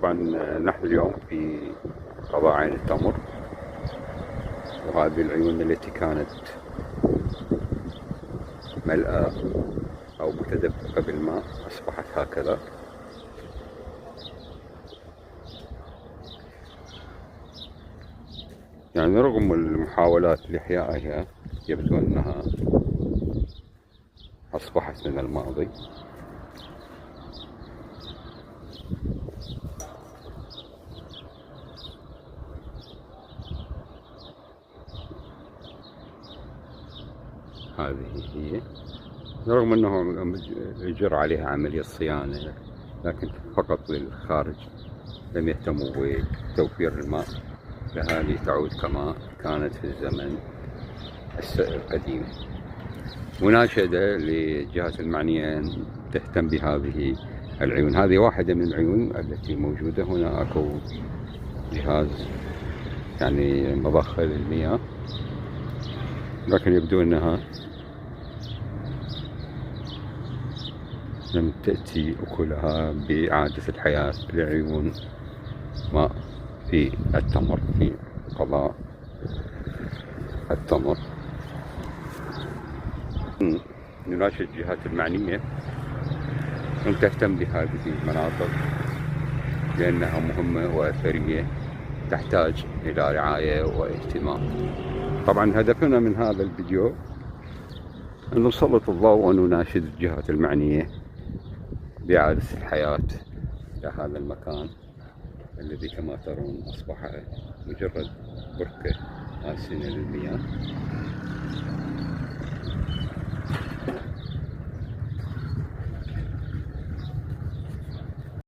طبعا نحن اليوم في قضاء عين التمر، وهذه العيون التي كانت ملأى أو متدفقة بالماء أصبحت هكذا. يعني رغم المحاولات لإحيائها يبدو أنها أصبحت من الماضي. هذه هي، رغم أنه يجرى عليها عملية صيانة، لكن فقط للخارج، لم يهتموا بتوفير الماء لها لتعود كما كانت في الزمن القديم. مناشدة للجهات المعنية أن تهتم بهذه العيون. هذه واحدة من العيون التي موجودة هنا. أكو جهاز يعني مضخة للمياه، لكن يبدو أنها لم تأتي أكلها بإعادة الحياة لعيون ماء في التمر، في قضاء التمر. نناشد الجهات المعنية أن تهتم بهذه المناطق لأنها مهمة وأثرية تحتاج إلى رعاية واهتمام. طبعا هدفنا من هذا الفيديو أن نسلط الضوء ونناشد الجهات المعنية بإعادة الحياة لهذا المكان الذي كما ترون أصبح مجرد بركة آسنة للمياه.